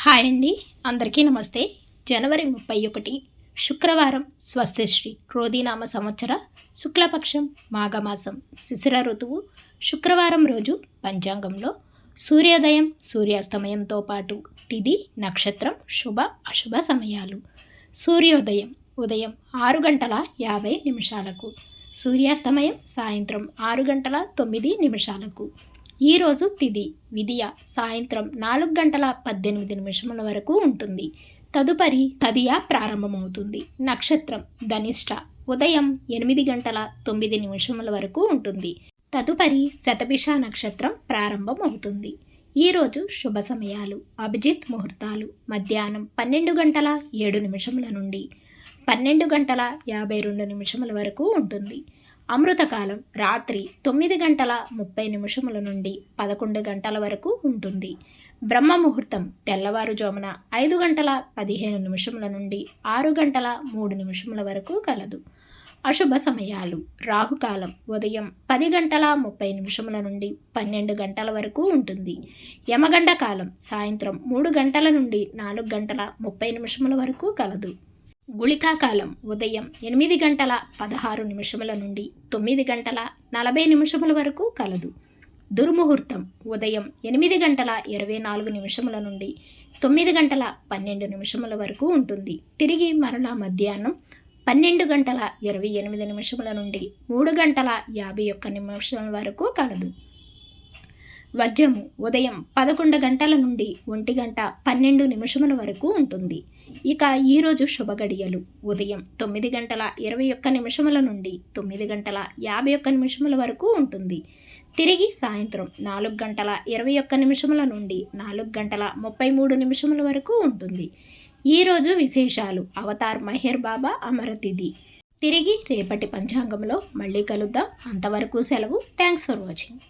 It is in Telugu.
హాయ్ అండి, అందరికీ నమస్తే. జనవరి 31 శుక్రవారం, స్వస్తిశ్రీ క్రోధీనామ సంవత్సర శుక్లపక్షం మాఘమాసం శిశిర ఋతువు శుక్రవారం రోజు పంచాంగంలో సూర్యోదయం సూర్యాస్తమయంతో పాటు తిథి నక్షత్రం శుభ అశుభ సమయాలు. సూర్యోదయం ఉదయం 6:50 సూర్యాస్తమయం సాయంత్రం 6:09. ఈరోజు తిథి విదియ సాయంత్రం 4:18 వరకు ఉంటుంది. తదుపరి తదియ ప్రారంభమవుతుంది. నక్షత్రం ధనిష్ట ఉదయం 8:09 వరకు ఉంటుంది. తదుపరి శతభిష నక్షత్రం ప్రారంభమవుతుంది. ఈరోజు శుభ సమయాలు అభిజిత్ ముహూర్తాలు మధ్యాహ్నం 12:07 నుండి 12:52 వరకు ఉంటుంది. అమృతకాలం రాత్రి 9:30 నుండి 11 వరకు ఉంటుంది. బ్రహ్మ ముహూర్తం తెల్లవారుజామున 5:15 నుండి 6:03 వరకు కలదు. అశుభ సమయాలు రాహుకాలం ఉదయం 10:30 నుండి 12 వరకు ఉంటుంది. యమగండ కాలం సాయంత్రం 3 నుండి 4:30 వరకు కలదు. గుళికాకాలం ఉదయం 8:16 నుండి 9:40 వరకు కలదు. దుర్ముహూర్తం ఉదయం 8:24 నుండి 9:12 వరకు ఉంటుంది. తిరిగి మరలా మధ్యాహ్నం 12:28 నుండి 3:51 వరకు కలదు. వర్జము ఉదయం 11 నుండి 1:12 వరకు ఉంటుంది. ఇక ఈరోజు శుభగడియలు ఉదయం 9:21 నుండి 9:51 వరకు ఉంటుంది. తిరిగి సాయంత్రం 4:21 నుండి 4:33 వరకు ఉంటుంది. ఈరోజు విశేషాలు అవతార్ మెహర్ బాబా అమరతిథి. తిరిగి రేపటి పంచాంగంలో మళ్ళీ కలుద్దాం. అంతవరకు సెలవు. Thanks for watching.